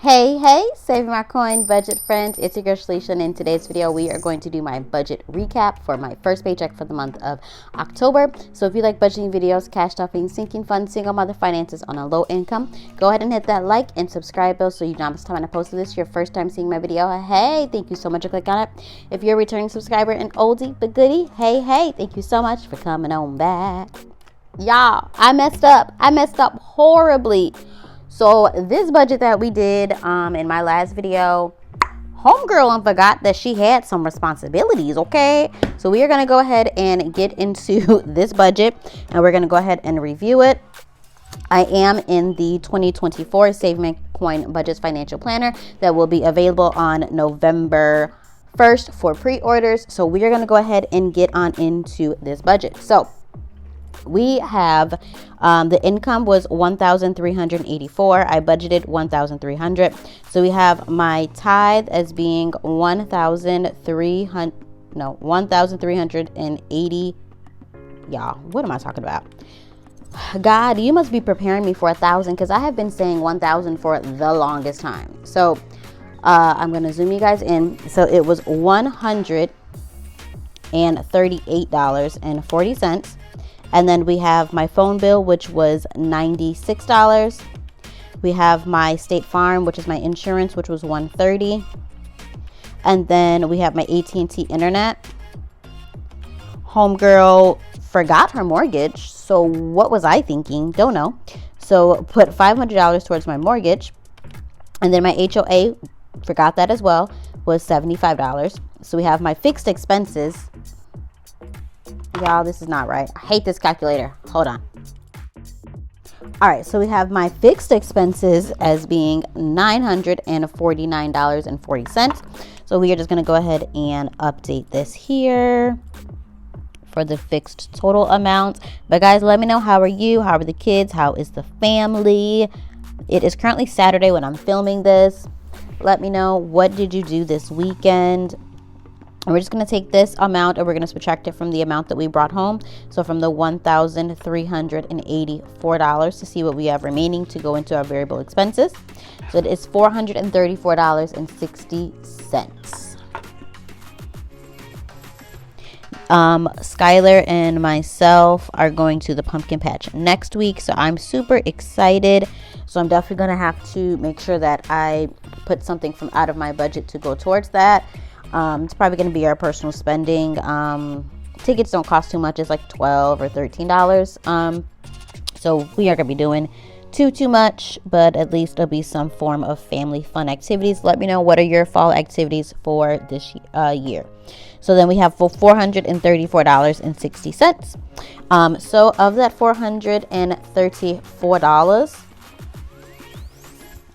Hey, saving my coin budget friends, it's your girl Shalisha, and in today's video we are going to do my budget recap for my first paycheck for the month of October. So if you like budgeting videos, cash stuffing, sinking funds, single mother finances on a low income, go ahead and hit that like and subscribe bell so you don't miss time when I post this. Your first time seeing my video, hey, thank you so much for clicking on it. If you're a returning subscriber and oldie but goodie, hey, thank you so much for coming on back. Y'all, I messed up horribly. So this budget that we did in my last video, homegirl forgot that she had some responsibilities, okay? So we are going to go ahead and get into this budget, and we're going to go ahead and review it. I am in the 2024 Save My Coin Budgets Financial Planner that will be available on November 1st for pre-orders. So we are going to go ahead and get on into this budget. So we have the income was $1,384. I budgeted $1,300. So we have my tithe as being $1,380. Y'all, what am I talking about? God, you must be preparing me for 1,000 because I have been saying 1,000 for the longest time. So I'm going to zoom you guys in. So it was $138.40. And then we have my phone bill, which was $96. We have my State Farm, which is my insurance, which was $130. And then we have my AT&T internet. Homegirl forgot her mortgage. So what was I thinking? Don't know. So put $500 towards my mortgage. And then my HOA, forgot that as well, was $75. So we have my fixed expenses. Y'all, this is not right. I hate this calculator. Hold on. All right, so we have my fixed expenses as being $949.40. So we are just going to go ahead and update this here for the fixed total amount. But guys, let me know, how are you? How are the kids? How is the family? It is currently Saturday when I'm filming this. Let me know, what did you do this weekend? And we're just going to take this amount and we're going to subtract it from the amount that we brought home. So from the $1,384 to see what we have remaining to go into our variable expenses. So it is $434.60. Skylar and myself are going to the pumpkin patch next week. So I'm super excited. So I'm definitely going to have to make sure that I put something from out of my budget to go towards that. It's probably going to be our personal spending. Tickets don't cost too much. It's like $12 or $13. So we aren't going to be doing too much, but at least there'll be some form of family fun activities. Let me know, what are your fall activities for this year? So then we have for $434.60. So of that $434,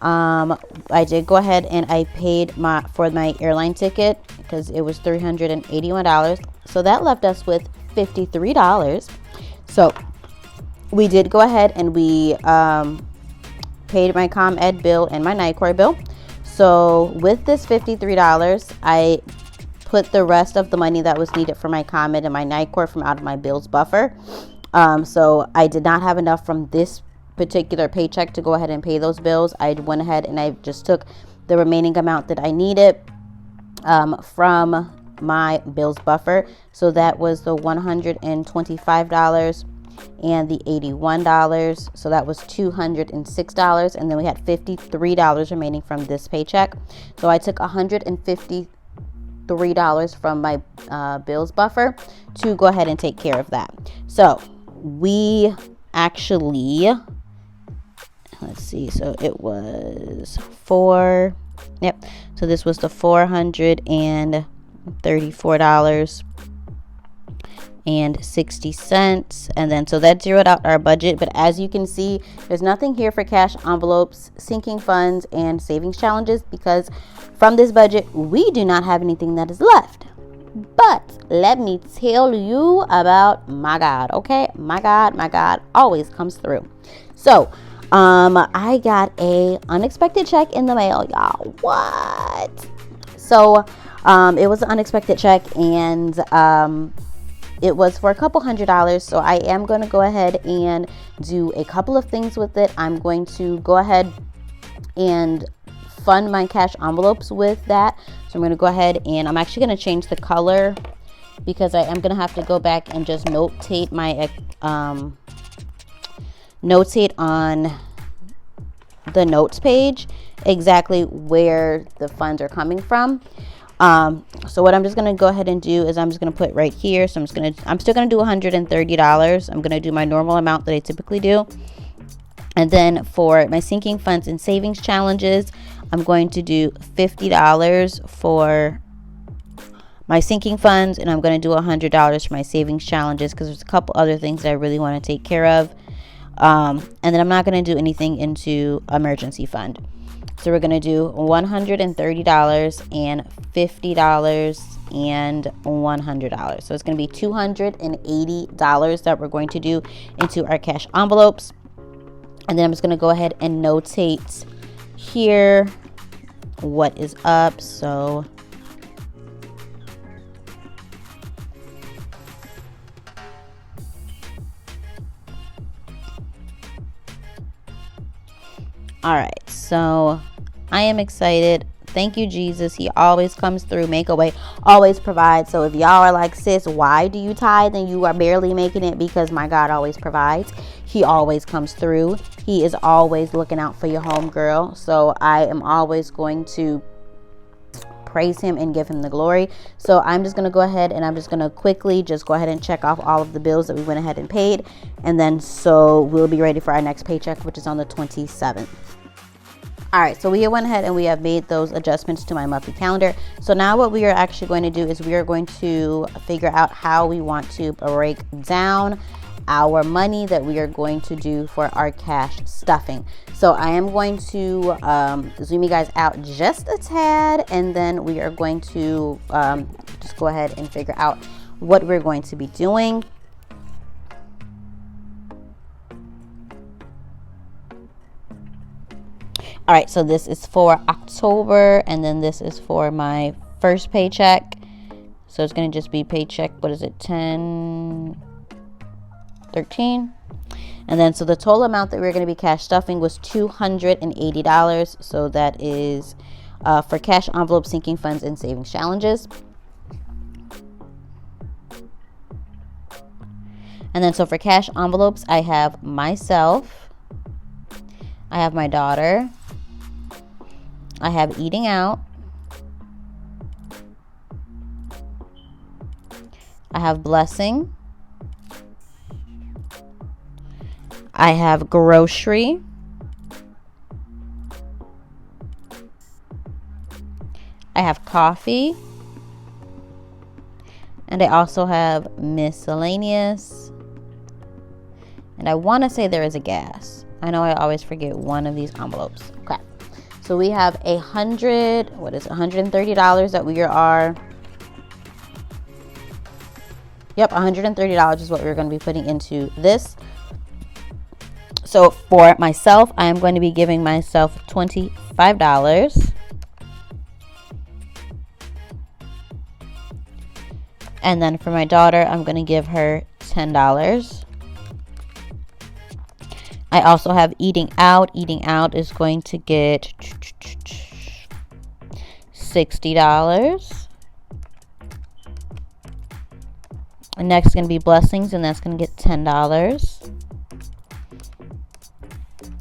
I did go ahead and I paid for my airline ticket because it was $381. So that left us with $53. So we did go ahead and we paid my ComEd bill and my NICOR bill. So with this $53, I put the rest of the money that was needed for my ComEd and my NICOR from out of my bills buffer. So I did not have enough from this particular paycheck to go ahead and pay those bills. I went ahead and I just took the remaining amount that I needed from my bills buffer. So that was the $125 and the $81. So that was $206. And then we had $53 remaining from this paycheck. So I took $153 from my bills buffer to go ahead and take care of that. So we actually, let's see, so it was so this was the $434.60, and then so that zeroed out our budget. But as you can see, there's nothing here for cash envelopes, sinking funds, and savings challenges, because from this budget we do not have anything that is left. But let me tell you about my God, okay? My God always comes through. So I got a unexpected check in the mail, y'all. What? So it was an unexpected check, and it was for a couple $100. So I am going to go ahead and do a couple of things with it. I'm going to go ahead and fund my cash envelopes with that. So I'm going to go ahead and I'm actually going to change the color because I am going to have to go back and just notate my notate on the notes page exactly where the funds are coming from. So what I'm just going to go ahead and do is I'm just going to put right here. So I'm still going to do $130. I'm going to do my normal amount that I typically do. And then for my sinking funds and savings challenges, I'm going to do $50 for my sinking funds, and I'm going to do $100 for my savings challenges because there's a couple other things that I really want to take care of. And then I'm not going to do anything into emergency fund. So we're going to do $130 and $50 and $100. So it's going to be $280 that we're going to do into our cash envelopes. And then I'm just going to go ahead and notate here what is up. So all right, so I am excited. Thank you, Jesus. He always comes through, make a way, always provides. So if y'all are like, sis, why do you tithe and you are barely making it? Because my God always provides. He always comes through. He is always looking out for your home, girl. So I am always going to praise him and give him the glory. So I'm just going to go ahead and I'm just going to quickly just go ahead and check off all of the bills that we went ahead and paid. And then so we'll be ready for our next paycheck, which is on the 27th. All right, so we went ahead and we have made those adjustments to my monthly calendar. So now what we are actually going to do is we are going to figure out how we want to break down our money that we are going to do for our cash stuffing. So I am going to zoom you guys out just a tad, and then we are going to just go ahead and figure out what we're going to be doing. All right, so this is for October, and then this is for my first paycheck. So it's going to just be paycheck, what is it, 10, 13? And then so the total amount that we're going to be cash stuffing was $280. So that is for cash envelope, sinking funds, and savings challenges. And then so for cash envelopes, I have myself, I have my daughter, I have eating out, I have blessing, I have grocery, I have coffee, and I also have miscellaneous, and I want to say there is a gas. I know I always forget one of these envelopes. Okay. So we have $130 that we are, yep, $130 is what we're going to be putting into this. So for myself, I am going to be giving myself $25. And then for my daughter, I'm going to give her $10. I also have eating out. Eating out is going to get $60. And next is going to be blessings, and that's going to get $10.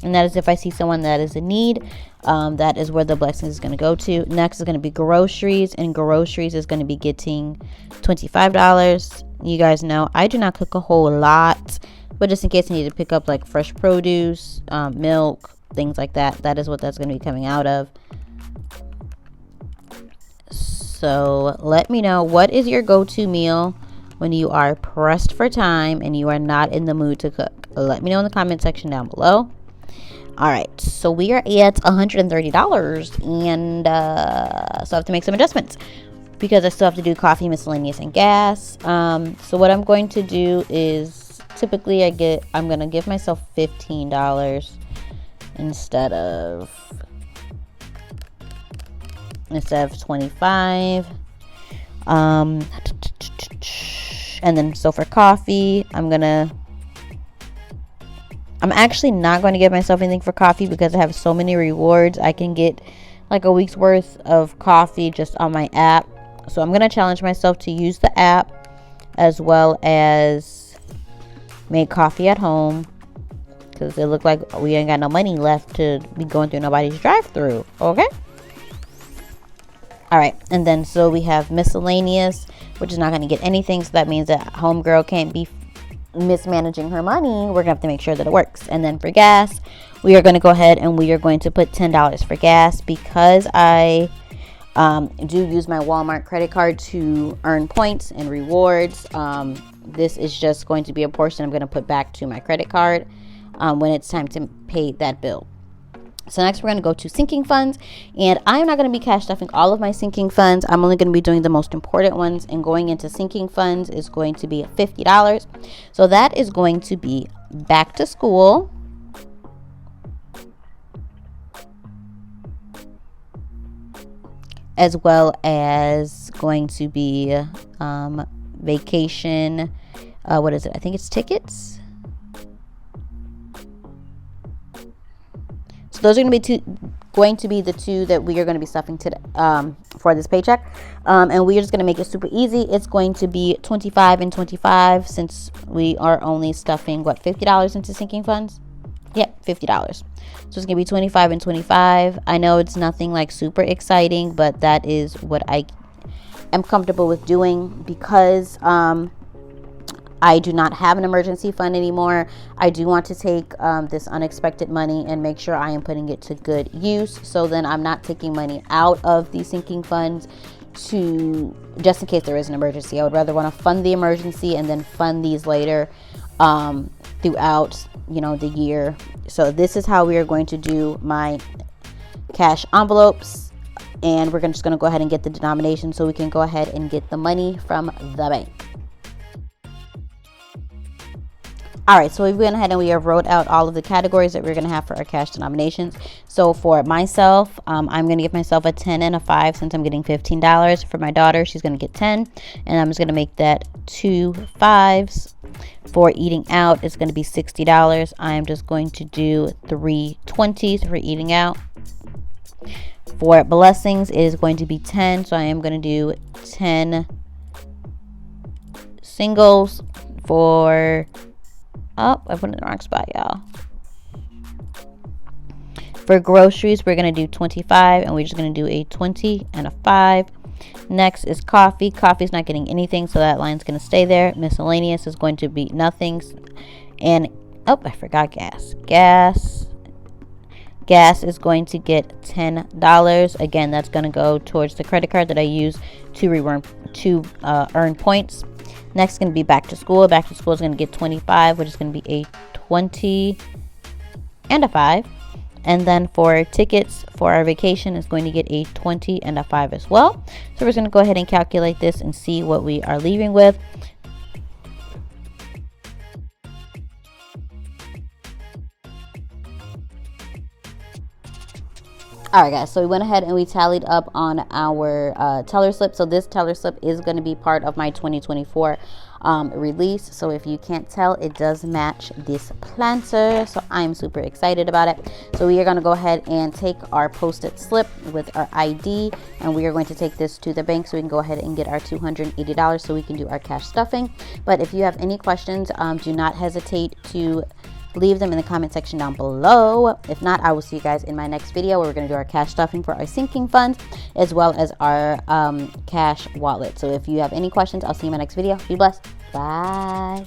And that is if I see someone that is in need. That is where the blessings is going to go to. Next is going to be groceries, and groceries is going to be getting $25. You guys know I do not cook a whole lot, but just in case I need to pick up like fresh produce, milk, things like that, that is what that's going to be coming out of. So let me know, what is your go-to meal when you are pressed for time and you are not in the mood to cook? Let me know in the comment section down below. All right, so we are at $130, and so I have to make some adjustments because I still have to do coffee, miscellaneous, and gas. So what I'm going to do is typically I'm going to give myself $15 instead of 25. And then so for coffee, I'm actually not going to give myself anything for coffee because I have so many rewards. I can get like a week's worth of coffee just on my app. So I'm going to challenge myself to use the app as well as make coffee at home, because it looked like we ain't got no money left to be going through nobody's drive-through. Okay. All right. And then so we have miscellaneous, which is not going to get anything. So that means that homegirl can't be mismanaging her money. We're gonna have to make sure that it works. And then for gas, we are going to go ahead and we are going to put $10 for gas, because I do use my Walmart credit card to earn points and rewards. This is just going to be a portion I'm going to put back to my credit card when it's time to pay that bill. So next we're going to go to sinking funds, and I'm not going to be cash stuffing all of my sinking funds. I'm only going to be doing the most important ones, and going into sinking funds is going to be $50. So that is going to be back to school, as well as going to be vacation. What is it? I think it's tickets. So those are going to be the two that we are going to be stuffing today for this paycheck. And we are just going to make it super easy. It's going to be 25 and 25, since we are only stuffing, what, $50 into sinking funds? Yep, $50. So it's going to be 25 and 25. I know it's nothing like super exciting, but that is what I am comfortable with doing, because I do not have an emergency fund anymore. I do want to take this unexpected money and make sure I am putting it to good use. So then I'm not taking money out of the sinking funds to just in case there is an emergency. I would rather want to fund the emergency and then fund these later throughout, the year. So this is how we are going to do my cash envelopes, and we're just going to go ahead and get the denomination so we can go ahead and get the money from the bank. All right, so we went ahead and we have wrote out all of the categories that we're going to have for our cash denominations. So for myself, I'm going to give myself a 10 and a 5, since I'm getting $15. For my daughter, she's going to get 10, and I'm just going to make that 2 5s. For eating out, it's going to be $60. I'm just going to do 3 20s for eating out. For blessings, it is going to be 10, so I am going to do 10 singles. For I put it in the wrong spot, y'all. For groceries, we're going to do 25, and we're just going to do a 20 and a 5. Next is coffee. Coffee's not getting anything, so that line's going to stay there. Miscellaneous is going to be nothing. And, I forgot gas. Gas is going to get $10. Again, that's going to go towards the credit card that I use to earn points. Next is going to be back to school. Back to school is going to get 25, which is going to be a 20 and a 5. And then for tickets for our vacation is going to get a 20 and a 5 as well. So we're just going to go ahead and calculate this and see what we are leaving with. All right, guys, so we went ahead and we tallied up on our teller slip. So this teller slip is going to be part of my 2024 release. So if you can't tell, it does match this planter. So I'm super excited about it. So we are going to go ahead and take our posted slip with our ID, and we are going to take this to the bank so we can go ahead and get our $280 so we can do our cash stuffing. But if you have any questions, do not hesitate to leave them in the comment section down below. If not, I will see you guys in my next video where we're going to do our cash stuffing for our sinking funds as well as our cash wallet. So if you have any questions, I'll see you in my next video. Be blessed. Bye.